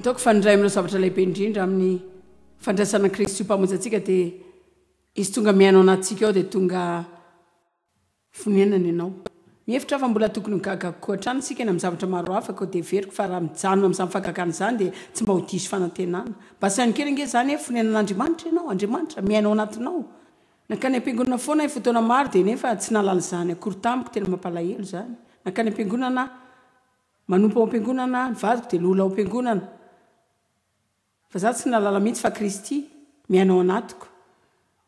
ataoko fandray aminao zavatra lehibe indrindra amin'ny fandraisana Kristy mpamonjy dia izy tonga miainao anatsika ao dia tonga fonenana ianao. Mihevitra fa mbola tokony gaga koa hatrany sika eny amin'ny zavatra maro afaka dia veriko fa raha mijanona amin'izany fagagana izany dia tsy mba ho diso fanantenana. Mba sainy kely nge izany hoe fonenan'Andriamanitra ianao, Andriamanitra miainao anatinao. Nakany am-piangonana foana fotoana maro dia nefa tsy nalala izany akory tamiko tena mampalahelo izany. Nakany am-piangonana manompo ao am-piangonana vadiko dia lola ao am-piangonana. Fa za tsy nalala mihitsy fa Kristy miainao anatiko.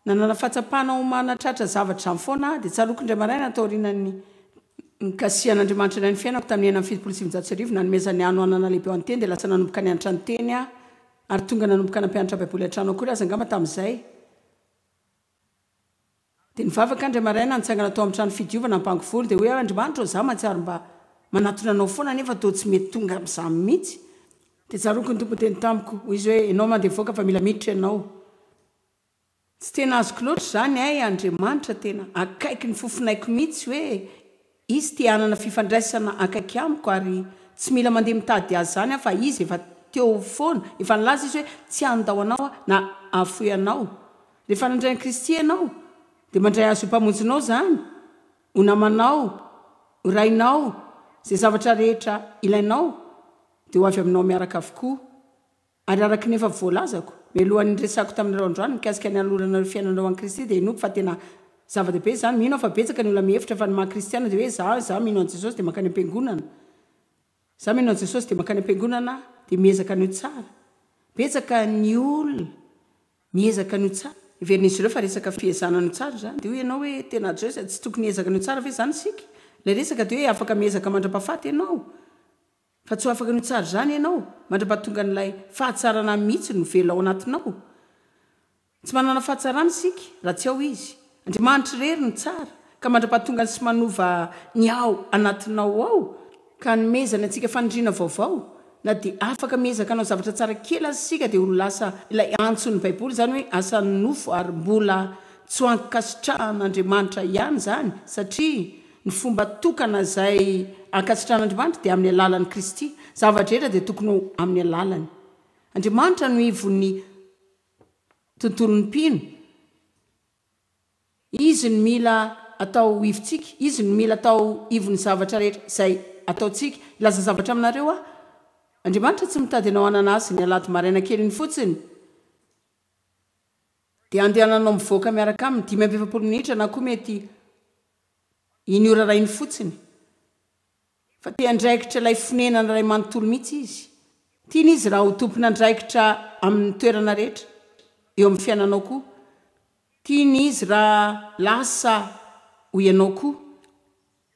Nanana fahatsapana ho manatratra zavatra amin'ny foana dia tsaroko indray maraina atao aorianan'ny kasihan'Andriamanitra iray ny fiainako tamin'ny 1975 nanomezany ano anana lehibe ao an-teny dia lasa nanomboka nianatra ny teny ary tonga nanomboka nampianatra baiboly an-trano akory aza angamba tamin'izay. Dia nivavaka indray maraina nitsangana tao amin'ny trano fidiovana ampango volo dia hoe Andriamanitra za mahatsiaro mba manatona anao foana nefa tao tsy mety tonga amin'izany mihitsy. Dia tsaroko ny tompo teny tamiko izy hoe ianao mandeha voaka fa mila miditra ianao. Tsy tena azoko loatra izany Andriamanitra tena akaiky ny fofinaiko mihitsy hoe izy tia hanana fifandraisana akaiky amiko ary tsy mila mandeha mitady azy izany fa izy efa teo foana efa nilaza izy hoe tsy andao anao na afoy anao. Rehefa nandray ny Kristy ianao dia mandray azy ho mpamonjinao izany, ho namanao, ho rainao, izay zavatra rehetra ilainao dia ho avy aminao miaraka avokoa. Ary araka nefa voalazako mialohan'ny resako tamin'ireo androany mikasika ny alorana ny fiainanao an'i Kristy dia inoako fa tena zava-dehibe izany. Mino fa betsaka ny olona mihevitra fa ny maha-kristiana dia hoe za mino an Jesosy dia makany am-piangonana. Za mino an Jesosy dia makany am-piangonana dia miezaka ny ho tsara. Betsaka ny olona miezaka ny ho tsara. Iverin'izy ireo fa resaka fiezana ny ho tsara izany dia hoy ianao hoe tena Jesosy tsy tokony hiezaka ny ho tsara ve izany sika? Ilay resaka dia hoe afaka miezaka mandra-pahafaty ianao. Fa tsy ho afaka ny ho tsara izany ianao mandra-pahatonga n'ilay fahatsarana mihitsy no velo ao anatinao. Tsy manana fahatsarana sika raha tsy ao izy. Andriamanitra irery ny tsara ka mandra-pahatonga sy manova ny ao anatinao ao ka nomezana antsika fanindriana vaovao na dia afaka miezaka anao zavatra tsara kely azy sika dia ho lasa ilay antson'ny baiboly izany hoe asan'ny nofo ary mbola tsy ho ankasitrahan'Andriamanitra ihany izany satria ny fomba tokana izay ankasitrahan'Andriamanitra dia amin'ny alalan'i Kristy. Zavatra rehetra dia tokony amin'ny alalany. Andriamanitra no ivon'ny tontolon'ny mpino. Izy ny mila atao ivontsika, izy ny mila atao ivon'ny zavatra rehetra izay ataontsika. Ilaza zavatra aminareo Andriamanitra tsy mitady ianao ananazy ny alady maraina kely ny fotsiny. Dia andehananao mivoaka miaraka aminy 5-7 minitra na koa mety iniora ray ny fotsiny. Fa tia andraikitra ilay fonenana ray manontolo mihitsy izy. Tiany izy raha ho tompona andraikitra amin'ny toerana rehetra eo amin'ny fiainanao koa. Tiany izy raha lasa ho ianao koa.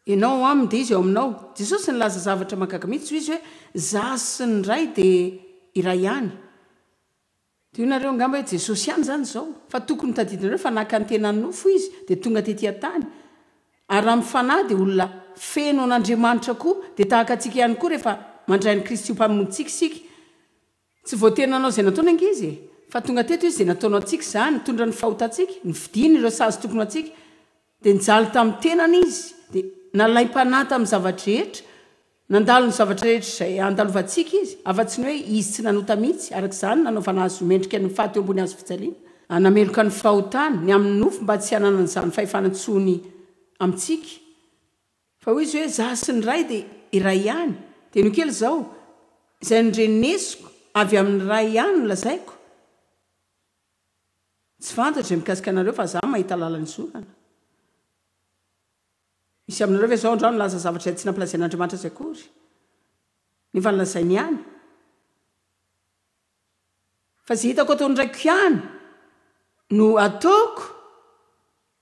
Ianao aminy dia izy eo aminao. Jesosy nilaza zavatra mahagaga mihitsy izy hoe za sy ny ray dia iray ihany. Dia io nareo angamba hoe Jesosy ihany izany izao. Fa tokony tadidinareo fa naka ny tena nofo izy dia tonga tetỳ tany. Ary raha mifanahy dia olona feno an'Andriamanitra koa dia tahaka antsika ihany koa rehefa mandray ny Kristy ho mpamonjitsika sika. Tsy voatenanao izay nataony angizy fa tonga teto izy dia nataonao antsika izany nitondra ny fahotantsika, nividiana ireo sazy tokony antsika dia nijaly tamin'ny tenany izy dia nalaim-panahy tamin'ny zavatra rehetra, nandalo ny zavatra rehetra izay andalovantsika izy. Afa-tsy ny hoe izy tsy nanota mihitsy araka izany nanaovana azy mendrika ny faty eo ambony azo fijaliana. Nameloka ny fahotana ny amin'ny nofo mba tsy hananana izany fahefanantsony amintsika. Fa hoy izy hoe za sy ny ray dia iray ihany. Dia no kely izao izay nyrenesiko avy amin'ny ray ihany no lazaiko. Tsy fantatra mikasika anareo fa za mahita lalany zorana. Misy aminareo ve zao androany laza zavatra izay tsy nampilazain'Andriamanitra azy akory. Nefa nilazainy ihany. Fa izay hitako ataony raiko ihany no ataoko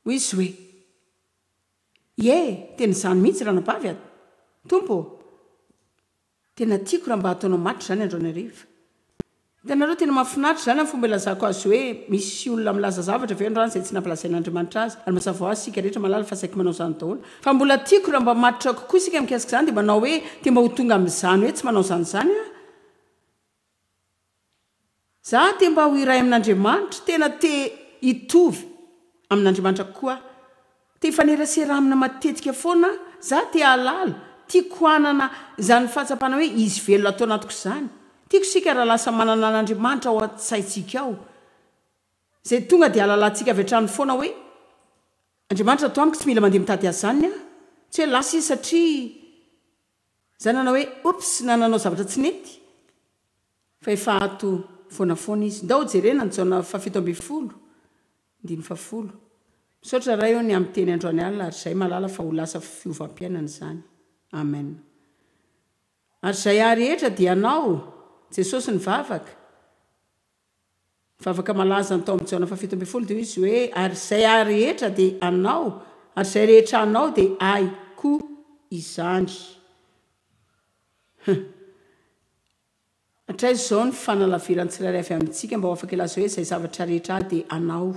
hoy izy hoe tena izany mihitsy raha nabavy Tompo. Tena tiako raha mba ataonao matry izany androany hariva. Hitanareo tena mahafinaritra izany amin'ny fomba ilazako azy hoe misy olona milaza zavatra ve androany izay tsy nampilazain'Andriamanitra azy ary mazava ho azy sika rehetra malala fa saika manao izany daholo. Fa mbola tiako raha mba matitra kokoa sika mikasika izany dia manao hoe tia mba ho tonga amin'izany hoe tsy manao izany za tia mba ho iray amin'Andriamanitra, tena tia hitovy amin'Andriamanitra kokoa. Tia hifaneraseramina matetika foana za tia halala, tia kohanana izany fahatsapana hoe izy velona atao anatiko izany. tiako sika raha lasa manana an'Andriamanitra ao an-tsaintsika ao zay tonga dia alalantsika avy hatrany foana hoe Andriamanitra to amiko tsy mila mandeha mitady azany tsy hoe lasa izy satria zanana hoe ops nananao zavatra tsy nety fa efa ato foanafoana izy ndao jerena ny jaona 7:10 misaotra ray eo ny amin'ny teny androany alina ary izay malala fa ho lasa fiovam-piainana izany amen ary izay rehetra dia anao Jesosy ny vavaka malaza ny tao amin'ny jaona 7:10 dia izy hoe ary izay rehetra dia anao ary izay rehetra anao dia ay koa izany hatray izao ny fanalaviran'ny tsirairay avy amintsika mba ho afaka ilaza hoe izay zavatra rehetra dia anao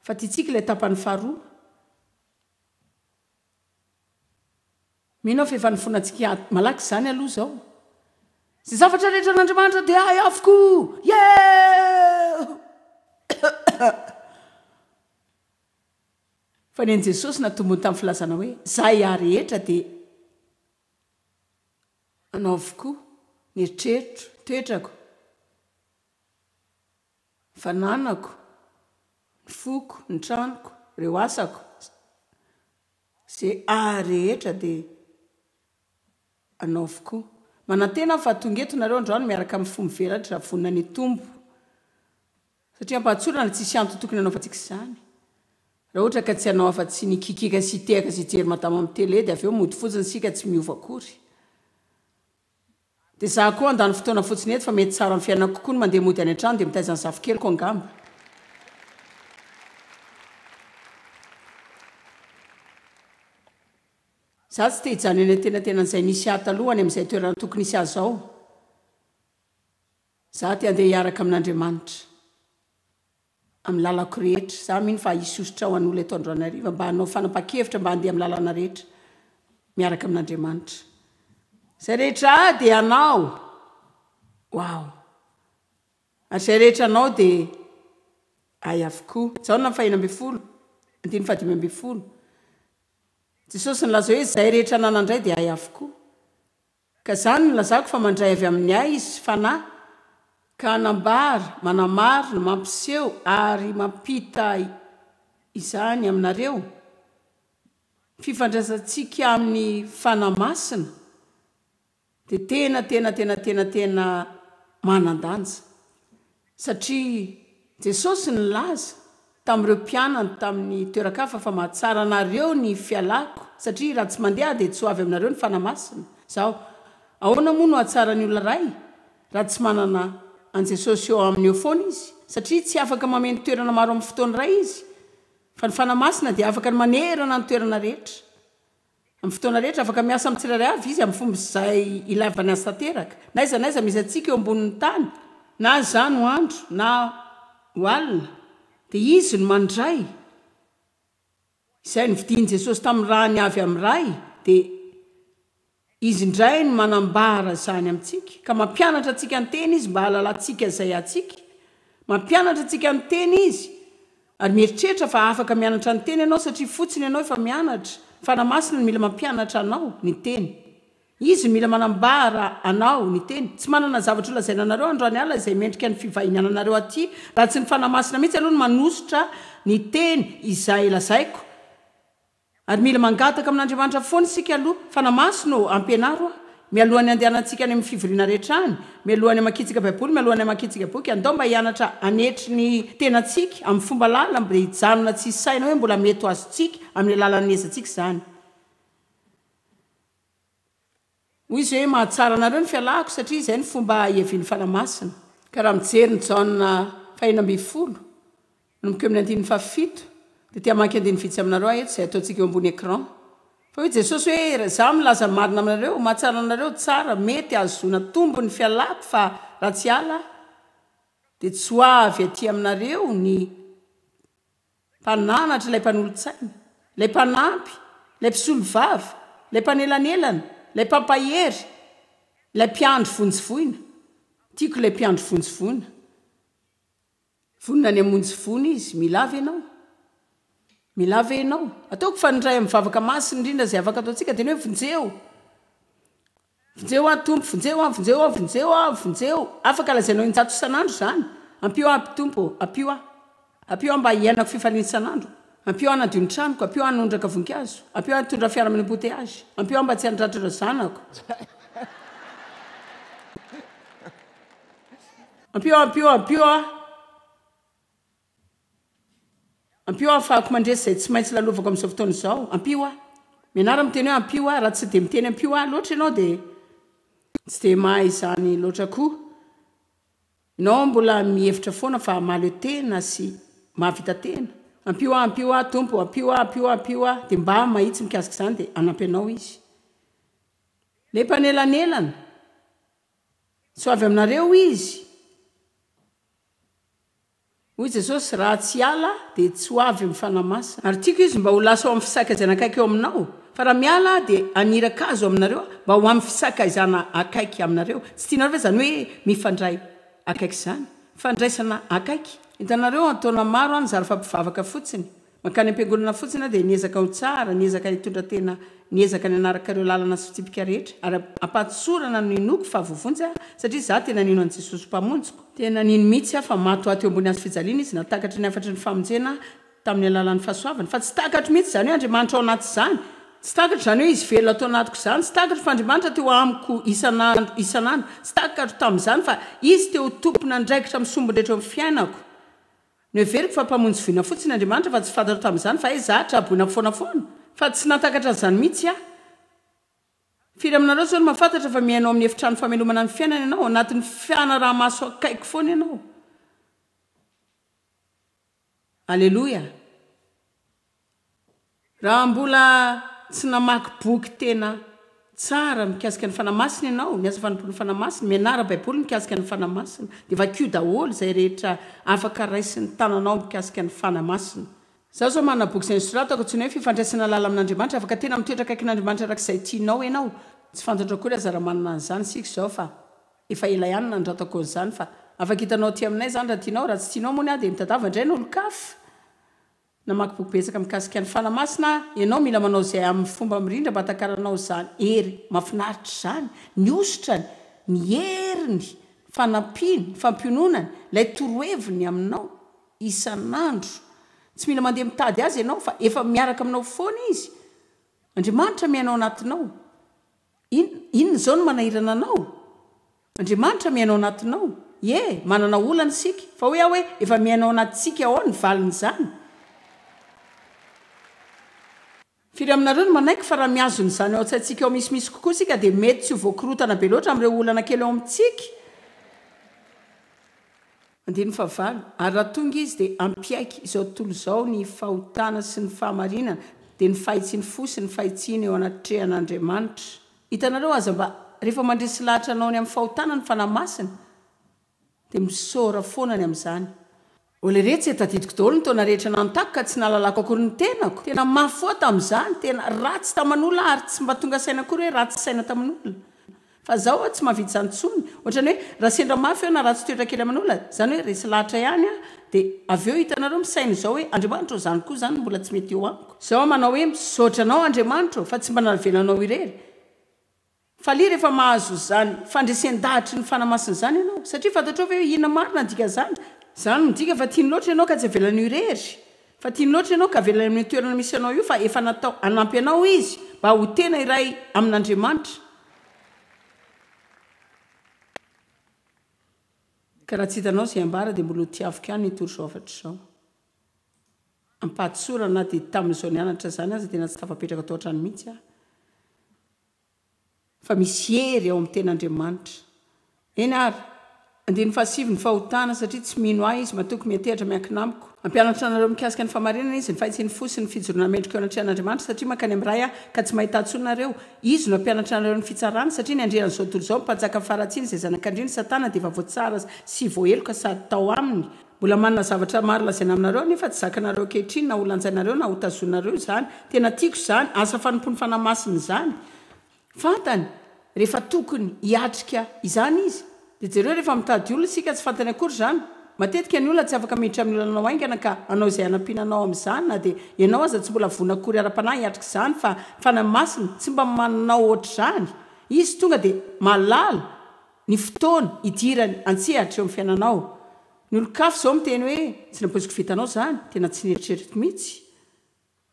fa tiatsika ilay tapany faharoa mino fa efa nifonantsika malaky izany aloha izao zay zavatra rehetra n'Andriamanitra dia ay avoko fa ny an'i Jesosy natombony tamin'ny filazana hoe zay rehetra dia anao avokoa ny eritreritro toetrako fananako ny foko ny tranoko ireo asako zay rehetra dia anao avokoa manantena fa tongeto nareo androany miaraka amin'ny fomba velatra vonina ny tombo satria ampahatsorana tsisy anto tokony anao fantsika izany raha ohatra ka tsy anao afa-tsy nikikika sy tehaka sy jery madama amin'ny tele dia avy eo mody fotsiny sika tsy miova akory dia za koa andany fotoana fotsiny eto fa mety tsara amin'ny fiainana kokoa ny mandeha mody any an-trano dia mitaizany zafikelyko angamba za tsy te hijano eny tenatenan'izay nisy ataloha any amin'izay toerana tokony isy azy ao za te handeha hiaraka amin'Andriamanitra amin'ny lalako rehetra za mino fa hisosotra ho an'olona eto Androanariva mba hanao fanapa-kevitra mba handeha amin'ny lalana rehetra miaraka amin'Andriamanitra izay rehetra dia anao wow ary izay rehetra anao dia ay avokoa jaona 5:10 Jesosy nylaza hoe izay rehetra nanandray dia ay avokoa ka izany nylazako fa mandray avy amin'ny ay izy fanahy ka hanambara manamarina mampiseho ary mampita izany aminareo fifandraisantsika amin'ny fanahy masina dia tena manan-danja satria Jesosy nylaza tamin'ireo mpianany tamin'ny toeran-kafa fa mahatsara anareo ny fialako satria raha tsy mandeha dia tsy ho avy aminareo ny fanahy masina zao ahoana moa no hatsara ny olona ray raha tsy manana an Jesosy eo amin'ny eo foana izy satria tsy afaka mameno toerana maro amin'ny fotoana ray izy fa ny fanahy masina dia afaka ny manerana ny toerana rehetra amin'ny fotoana rehetra afaka miasa amin'ny tsirairay avy izy amin'ny fomba izay ilavany azy tanteraka naiza misy antsika eo ambonin'ny tany na zany ho andro na ho alina dia izy no mandray izay nividiany Jesosy tamin'ny raha ny avy amin'ny ray dia izy indray no manambara izany amintsika ka mampianatra antsika ny teny izy mba halalantsika izay atsika mampianatra antsika ny teny izy ary mieritreritra fa afaka mianatra ny teny ianao satria fotsiny ianao efa mianatra fanahy masina no mila mampianatra anao ny teny izy mila manambara anao ny teny tsy manana zavatra olazaina anareo androany alina izay mendrika ny fivahiniana anareo aty raha tsy ny fanahy masina mihitsy aloha no manositra ny teny izay lazaiko ary mila mangataka amin'Andriamanitra foana isika aloha fanahy masina ampianaro mialohany andehanantsika any amin'ny fivoriana rehetra any mialohany amakitsika baiboly mialohany amakitsika boky andao mba hianatra anetry ny tenantsika amin'ny fomba lala mba hijanona tsy saina hoe mbola mety ho azontsika amin'ny lalan'ny ezantsika izany hoy izy hoe mahatsara anareo ny fialahako satria izay ny fomba hiavian'ny fanahy masina ka raha mijery ny jaona 5:10 no mikeo amin'ny 7 dia tia manky andiny vitsy aminareo eto izay ataontsika eo ambony écran fa hoe Jesosy hoe za milaza marina aminareo mahatsara anareo tsara mety azoana tombo ny fialako fa raha tsy ala dia tsy ho avy aty aminareo ny mpananatra ilay mpanolo-tsaina ilay mpanampy ilay mpisolo vava ilay mpanelanelana ilay mpampahery ilay mpiandro vonjivoina tiako ilay mpiandro vonjivoina vonina ny amonjy-vona izy milava ianao ataoko fa nindray amin'ny vavaka masina indrindra izay afaka ataontsika dia ny hoe vonjeo Vonjeo tompo, vonjeo afaka lazainao injato isan'andro zany. Ampio tompo, apio mba hiainako fifaliana isan'andro. Ampio anadio ny tranoko, apio anondraka voninkazo, apio atondra fiaraman'ny embouteillage, ampio mba tsy handratra ireo zanako. Ampio afahako mandresy zay tsy maintsy lalovako amin'izao fotoana izao. Ampio mianara miteny hoe ampio raha tsy dia miteny ampio loatra ianao dia tsy dia mahay izany loatra koa. Ianao mbola mihevitra foana fa mahaleo tena sy mahavita tena. Ampio tompo, ampio dia mba mahitsy mikasika izany dia anampy anao izy. Le mpanelanelana so avy aminareo izy. Hoy Jesosy raha tsy ala dia tsy ho avy amin'ny fanamasina. Ary tiako izy mba ho lasa ao amin'ny fisakajana akaiky eo aminao. Fa raha miala dia aniraka azo aminareo mba ho amin'ny fisakajana akaiky aminareo. Tsy tianareo ve zany hoe mifandray akaiky izany? Fandraisana akaiky. Hitanareo ataona maro zara fampivavaka fotsiny. Makany am-piangonana fotsiny dia niezaka ho tsara, niezaka hitondra tena, niezaka ny anaraka ireo lalana sy fitsipika rehetra. Ary ampatsorana no inoko fa vovonjy satria za tena nino an Jesosy mpamonjiko. Tena nino mihitsy fa matoato eo ambony azy fijaliana izy natakatra ny afatry ny famonjena tamin'ny alalan'ny fahasoavana. Fa tsy takatra mihitsy zany hoe Andriamanitra ao anaty izany. Tsy takatra zany hoe izy velona atao anatiko izany. Tsy takatra fa Andriamanitra teo amiko isan'andro. Tsy takatra tamin'izany fa izy teo tompona ndraikitra misombondrehetra amin'ny fiainako. Ny heveriko fa mpamonjy vina fotsiny Andriamanitra fa tsy fantatra tamin'izany fa zatra aboina foana. Fa tsy natakatra zany mihitsy Firy aminareo zao mahafantatra fa miainao amin'ny efitrano famelomana ny fiainana ianao anatin'ny fianaraha-maso akaiky foana ianao. Alleluia. Raha mbola tsy namaky boky tena tsara mikasika ny fanamasina ianao, ny asa fanompoana ny fanamasina, mianara baiboly mikasika ny fanamasina, dia vakio daholo izay rehetra afaka raisiny tananao mikasika ny fanamasina. Zaho zao manana boky izay nosoratako tsy ny hoe fifandraisana lala amin'Andriamanitra, afaka tena mitoetra akaikin'Andriamanitra arak'izay tianao ianao. Tsy fantatra koa azara manana an'izany sika izao fa efa ela ihany nandratako an'izany fa afaka hitanao ty aminay zany raha tianao, raha tsy tianao moa dia mitadava indray n'olo-kafa. Namaky boky betsaka mikasika ny fanamasina, ianao mila manao izay amin'ny fomba mirindra mba hatakaranao izany hery mahafinaritra izany, ny osotrany, ny heriny, fanampiany, fampiononany, ilay toroheviny aminao isan'andro. Tsy mila mandeha mitady azy ianao fa efa miaraka aminao foana izy. Andriamanitra miainao anatinao. Inona izao no manahirana anao? Andriamanitra miainao anatinao. Manana olana sika fa hoe efa miainao anatsika ao ny valiny izany. Firy aminareo no manaiky fa raha miazony izany ao antsaintsika ao misimisy kokoa sika dia mety tsy ho voakorotana be loatra amin'ireo olana kely ao amintsika. Andiny fahavalo. Ary raha tonga izy dia ampiaiky izao tontolo izao ny fahotana sy ny fahamarinana dia ny fahitsiny fo sy ny fahitsiny eo anatrehan'Andriamanitra. Hitanareo aza mba rehefa mandresy lahatra anao ny amin'ny fahotana ny fanamasina dia misaora foana ny amin'izany. Ole rehetra tadidiko daholo ny taona rehetra nanontako ka tsy nahalalako akory ny tenako. Tena mafoa tamin'izany, tena ratsy taman'olona ary tsy mba tonga saina akory hoe ratsy saina tamin'olona. Fa zaho tsy mahavita izany intsony. Ohatrany hoe raha sendra mafy eo na ratsy toetra kely amin'olona, zany hoe resy lahatra ihany dia avy eo hitanareo misaina izao hoe Andriamanitra zany koa zany mbola tsy mety eo amiko. Zaho manao hoe misaotra anao Andriamanitra fa tsy mba navelanao irery. Fa lia rehefa mahazo zany fandresen-dahatra ny fanamasina zany ianao, satria fantatrao hoe inona marina dika zany. Zany midika fa tiany loatra ianao ka tsy avelanao irery. Fa tiany loatra ianao ka avelana amin'ny toerana misy anao io fa efa natao anampy anao izy mba ho tena iray amin'Andriamanitra. Ka raha tsy hitanao izay ambara dia mbola tiaviko ihany nitoro izao afatra izao. Ampatsorana dia tamin'izao nianatra zany aza tena tsy tafapetraka tao hatrany mihitsy fa misy hery ao amin'ny ten'Andriamanitra. Eny ary andiny fahasivy ny fahotana satria tsy mino ahy izy matoky miantehatra miankina amiko. Ampianatra anareo mikasika ny famarinana izy ny fahitsiny fo sy ny fijoroana mendrika eo anatrehan'Andriamanitra satria mankany amin'ny ray ka tsy mahita tsonareo. Izy no ampianatra anareo ny fitsarana satria ny andrean'izao tontolo izao mpanjaka faratsiny izay zanak'Andriana Satana dia efa voatsara sy voaheloka sady tao aminy. Mbola manana zavatra maro lazaina aminareo nefa tsy zakanareo ankehitriny na holanjainareo na hotazonareo izany. Tena tiako izany asa fanompony fanamasina izany. Fantany rehefa tokony hiatrika izany izy. Dia jereo rehefa mitady olona sika tsy fantany akory izany. Matetika ny olona tsy afaka miditra amin'ny olana aingana ka anao izay anampinanao amin'izany na dia ianao aza tsy mbola vonakory ara-panahy hiatrika izany fa fanamasina tsy mba manao ohatr'izany. izy tonga dia malala ny fotoana idirany antsehatra eo amin'ny fiainanao. Ny olon-kafo izao miteny hoe tsy nampoiziko vitanao izany, tena tsy nieritrereto mihitsy.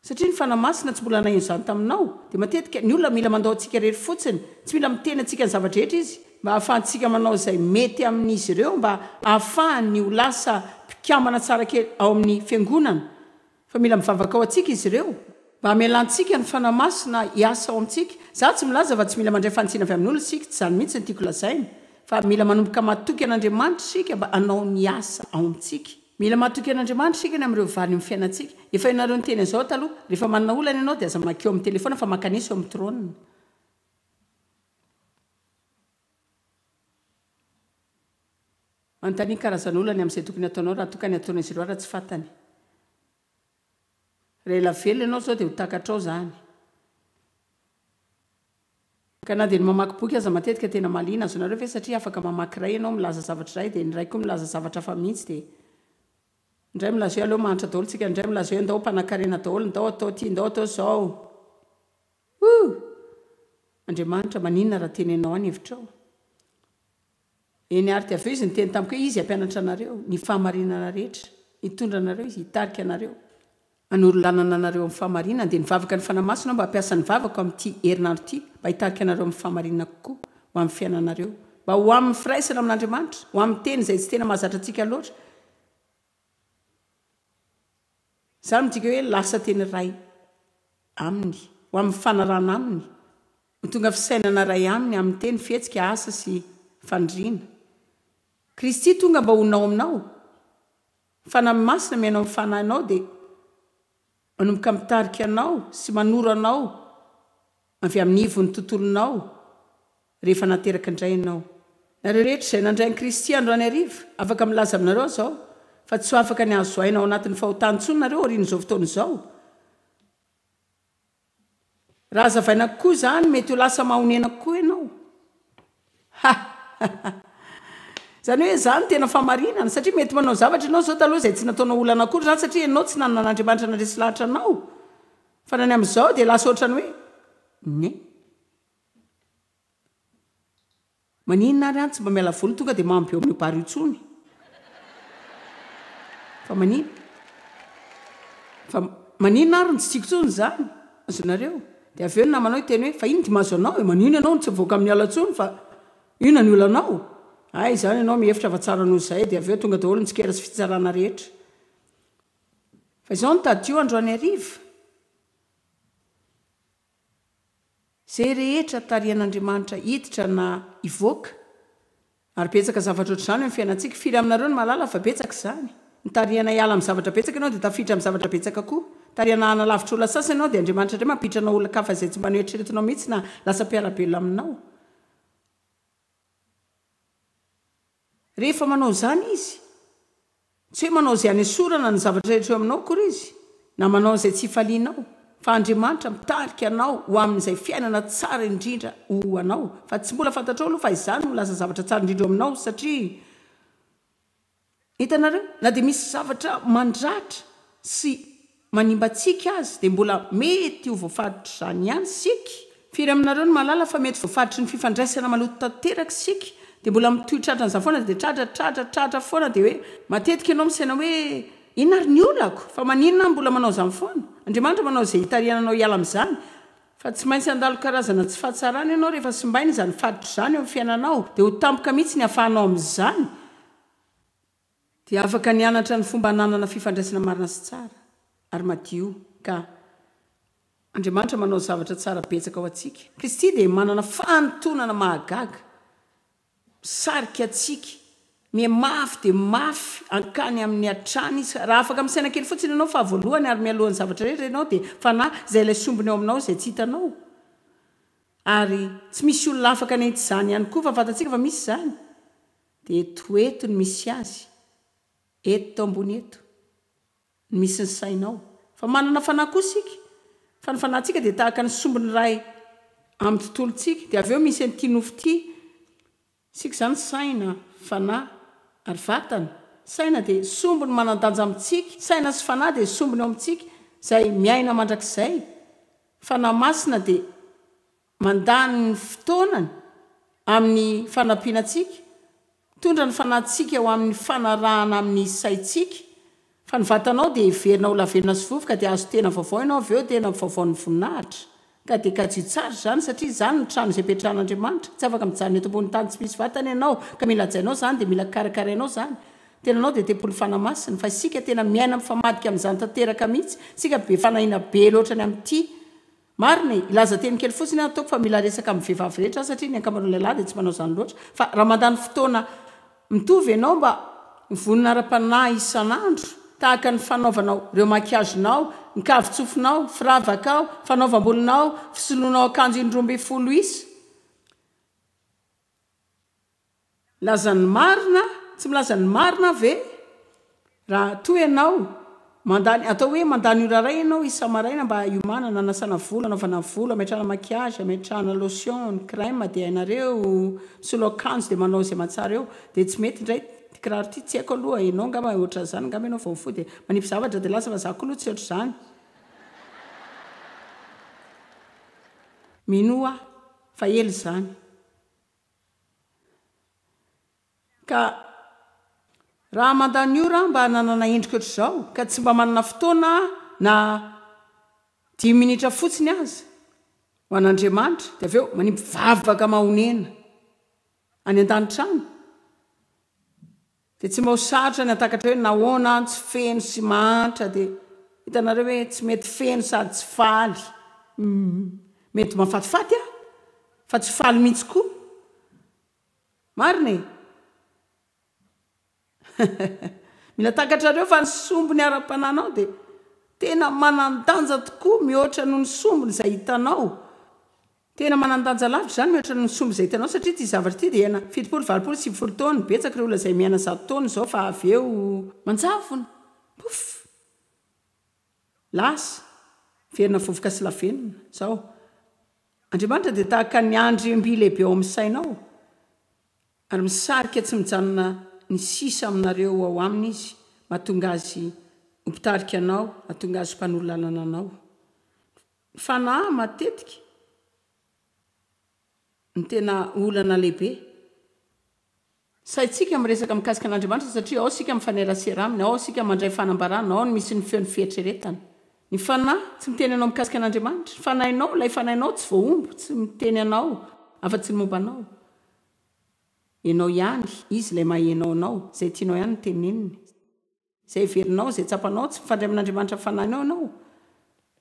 Satria ny fanamasina tsy mbola naheno izany taminao, dia matetika ny olona mila mandao antsika rery fotsiny, tsy mila miteny antsika ny zavatra rehetra izy, mba ahafahantsika manao izay mety amin'izy ireo, mba ahafahany ho lasa mpikamana tsara kely ao amin'ny fiangonana. Fa mila mivavaka ao antsika izy ireo, mba hamelantsika ny fanamasina hiasa ao amintsika. Za tsy milaza fa tsy mila mandray fantsina avy amin'ny olona isika, tsy izany mihitsy ny tiako lazaina, fa mila manomboka matoky an'Andriamanitra isika mba hanao ny asa ao amintsika. Mila matoky an'Andriamanitra isika ny amin'ireo vany amin'ny fiainantsika. Efa ianareo ny teny izao taloha, rehefa manana olana ianao dia aza makeo amin'ny telefona fa makanisa eo amin'ny trônina. Manontany karazan'olana amin'izay tokony ataonao raha tokany ataon'izy ireo raha tsy fantany. Raha ela velona ianao izao dia ho takatrao izany. Ka na dia ny mamaky boky aza matetika tena mahaliana azo nareo ve satria afaka mamaky iray ianao milaza zavatra iray dia ny iray koa milaza zavatra hafa mihitsy dia indray milaza hoe aleo mahantra daholo tsika, indray milaza hoe ndao mpanan-karena daholo, ndao atao ty, ndao atao izao. Andriamanitra maninona raha tenenao any hevitrao. Eny ary dia avy eo izy ny teny tamiko hoe izy hampianatra anareo ny fahamarinana rehetra, hitondra anareo izy, hitarika anareo, hanorolanana anareo amin'ny fahamarinana. Dia nivavaka ny fanamasina mba hampiasa ny vavaka amin'ity herinandro ity mba hitarika anareo amin'ny fahamarinana kokoa ho amin'ny fiainanareo, mba ho amin'ny firaisana amin'Andriamanitra, ho amin'ny teny izay tsy tena mahazatra antsika loatra. Izany midika hoe lasa teny ray aminy, ho amin'ny fanarana aminy, ho tonga fisainana ray aminy amin'ny teny fihetsika, asa sy fandriana. Kristy tonga mba honao aminao, fanahy masina miainao amin'ny fanahinao dia manomboka mitarika anao sy manoro anao avy amin'ny ivon'ny tontolonao rehefa nateraka indray ianao. Nareo rehetra izay nandray ny Kristy androany hariva, afaka milaza aminareo izao fa tsy ho afaka ny azoaina ao anatin'ny fahotan-tsony nareo aorian'izao fotoana izao. Raha azavaina kokoa izany mety ho lasa mahonena kokoa ianao. Izany hoe izany tena fahamarinana, satria mety manao zavatra ianao izao taloha izay tsy nataonao olana akory izany satria ianao tsy nanana n'Andriamanitra nandresy lahatra anao. Fa nany amin'izao dia lasa ohatrany hoe ne maninona ary any tsy mba miala voly tonga dia mampy eo amin'ny bary intsony. Fa maninona ary ny tsy tiako tsony izany azonareo. Dia avy eo ny namanao teny hoe fa ino ty mahazo anao, maninona ianao no tsy mivoaka amin'ny ala-tsony fa ino ny olanao. Ay izany ianao mihevitra fa tsara noho izay dia avy eo tonga daholo nitsikera sy fitsarana rehetra. Fa izao no tadio androany hariva, izay rehetra tarihan'Andriamanitra hiditra na ivoaka ary betsaka zavatra ohatr'izany amin'ny fiainantsika. Firy aminareo ny malala fa betsaka izany. Ny tarihana hiala amin'ny zavatra betsaka ianao dia tafiditra amin'ny zavatra betsaka koa. Tarihana hanalavitra olona sasany ianao dia Andriamanitra indray mampiditra anao olona kafa izay tsy mba noeritreretinao mihitsy na lasa mpiara-belona aminao. Rehefa manao izany izy, tsy hoe manao izay any esorana ny zavatra rehetra eo aminao kory izy, na manao izay tsy hifalianao, fa Andriamanitra mitarika anao ho amin'izay fiainana tsara indrindra ho anao. Fa tsy mbola fantatrao aloha fa izany no lasa zavatra tsara indrindra eo aminao satria hitanareo na dia misy zavatra mandratra sy manimbatsika azy dia mbola mety ho voafaritra izany ihany sika. Firy aminareo ny malala fa mety voafaritry ny fifandraisana maloto tanteraka sika dia mbola mitohitratra an'izany foana dia tratra foana dia hoe matetika ianao misaina hoe inona ary ny olako, fa maninona mbola manao izany foana. Andriamanitra manao izay hitariananao hiala amin'izany, fa tsy maintsy handalo karazana tsy fahatsarana ianao rehefa sombaina izany faritra izany eo amin'ny fiainanao dia ho tampoka mihitsy ny hahafahanao amin'izany dia afaka nianatra ny fomba hananana fifandraisana marina sy tsara ary madio. Ka Andriamanitra manao zavatra tsara betsaka ao antsika. Kristy dia manana fanontonana mahagaga, misarika antsika, mafy dia mafy ankany amin'ny hatrany izy. Raha afaka misaina kely fotsiny ianao fa voalohany ary mialohan'ny zavatra rehetra ianao dia fanahy izay ilay sombony ao aminao izay tsy hitanao. Ary tsy misy olona afaka ny enti izany ihany koa fa fantatsika fa misy izany dia eto ny misy azy, eto ambony eto ny misy ny sainao. Fa manana fanahy koa isika, fa ny fanahintsika dia tahaka ny sombony ray amin'ny tontolontsika. Dia avy eo misy an'ity nofo ity, isika izany saina, fanahy ary vatana. Saina dia sombony manan-danja amintsika, saina sy fanahy dia sombony ao amintsika izay miaina mandrakizay. Fanahy masina dia mandany ny fotoanany amin'ny fanampianatsika tondra ny fanahytsika ho amin'ny fanarahana amin'ny saitsika fa ny vatanao dia heverinao lavelona sy vovoka dia azo tena vaovao ianao avy eo tena vaovaon'ny voninahitra ka dia kajo tsara zany satria zany ny trano izay petran'Andriamanitra tsy afaka mijanona eto ambony tany tsy misy vatana ianao ka mila ajainao zany dia mila karakarainao zany tenanao dia tempolo fanamasina fa isika tena miaina mifamadika amin'izany tanteraka mihitsy sika be fanahina be loatra ny amin'ity marina ilaza teny kely fotsiny ataoko fa mila resaka amin'ny vehivavy rehetra satria ny ankamaroan'ny lehilahy dia tsy manao zany loatra fa raha mandany fotoana mitovy ianao mba vonina ara-panahy isan'andro tahaka ny fanaovanao ireo makiazinao ny kavitsofinao firavakao fanaovam-bolonao fisoloanao akanjo indroambe folo isa lazany marina tsy milaza ny marina ve raha toy ianao mandany atao hoe mandany ora ray ianao isa-maraina mba iomanana nasana volo anaovana volo ametrahana makiazy ametrahana lotion ny crème dia hainareo solo akanjo dia manao izay matsara eo dia tsy mety indray kiraro ty tsy haiko aloha ianao ngamba oatra zany ngamba ianao vao mifody manipy zavatra dia lasa fa zako aloha tsy oatra zany minoa fa ely zany ka raha mandany ora mba nanana endrika oatra zao ka tsy mba manana fotoana na 10 minitra fotsiny azy ho an'Andriamanitra dia avy eo manipy vavaka mahonena any an-tanytrano dia tsy mahosaritra ny atakatra hoe nahoana tsy feno sy mahantra dia hitanareo hoe tsy mety feno sady tsy faly mety mafatifaty fa tsy faly mihitsy koa marina mila takatrareo fa ny sombony ara-pananao dia tena manandanja tokoa mihoatra noho ny sombony izay hitanao tena manandanja lavitra zany mihoatra noho ny sombo izay hitanao satria ty zavatra ty dia ena 70-80 taona betsaka ireo olona izay miaina 100 taona zao fa avy eo manjavona pof lasa verina vovoka sy lavenina zao Andriamanitra dia tahaka ny andrem-by lehibe ao amin'ny sainao ary misarika tsy mijanona ny sisa aminareo ao aminy izy mahatonga azy hompitarika anao mahatonga azy mpanololalana anao fanahy matetika ny tena olana lehibe saitsika miresaka mikasika an'Andriamanitra satria ao sika mifanerasera aminy ao sika mandray fanambarana ao ny misy ny feony fietreretana ny fanahy tsy miteny anao mikasika an'Andriamanitra fanahinao ilay fanahinao tsy voaombo tsy miteny anao afa-tsy ny momba anao ianao ihany izy ilay mahaenao anao izay tianao ihany ny teneniny izay heverinao izay tsapanao tsy mifandray amin'Andriamanitra fanahinao ianao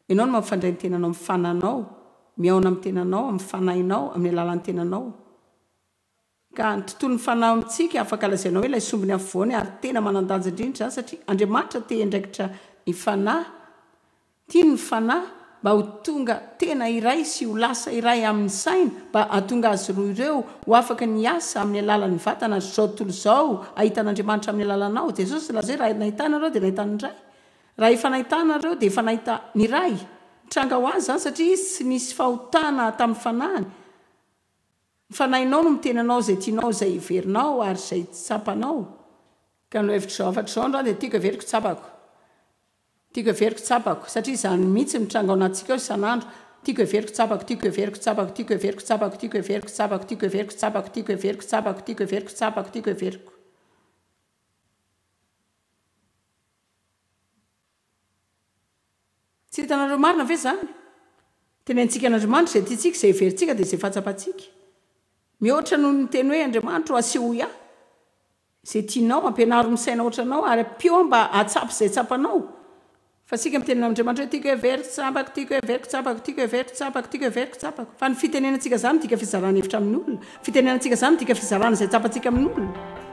ianao no mampifandray ny tenanao amin'ny fananao miaona amin'ny tenanao amin'ny fanahinao amin'ny alalan'ny tenanao ka ny tontolon'ny fanahy amintsika afaka lazainao hoe ilay sombony afovoany ary tena manandanja indrindra zany satria Andriamanitra te andraikitra ny fanahy tia ny fanahy mba ho tonga tena iray sy ho lasa iray amin'ny saina mba hatonga azy roa ireo ho afaka ny asa amin'ny alalan'ny vatana zao tontolo izao ahitan'Andriamanitra amin'ny alalanao Jesosy laza hoe raha nahitanareo dia nahita ny ray raha efa nahitanareo dia efa nahita ny ray tranga ho azy zany satria izy tsy nisy fahotana tamin'ny fanahiny ny fanahinao no mitenanao izay tianao izay heverinao ary izay tsapanao ka no hevitra zao afatra zao andro dia tiako heveriko tsapako tiako heveriko tsapako satria zany mihitsy mitranga ao anatsika ao isan'andro tiako heveriko tsapako tiako heveriko tsapako tiako heveriko tsapako tiako heveriko tsapako tiako heveriko tsapako tiako heveriko tsapako tiako heveriko tsapako tiako heveriko tsy hitanareo marina ve zany tenentsika an'Andriamanitra izay tiantsika izay heverintsika dia izay fatsapantsika mihoatra noho ny teny hoe Andriamanitra ho asehoia izay tianao ampianaro misaina ohatranao ary ampio mba atsapy izay tsapanao fa sika mitenena amin'Andriamanitra hoe tiako heveriko tsapako tiako heveriko tsapako tiako heveriko tsapako tiako heveriko tsapako fa ny fitenenantsika zany tika fizarana hevitra amin'ny olona fitenenantsika zany tika fizarana izay tsapantsika amin'ny olona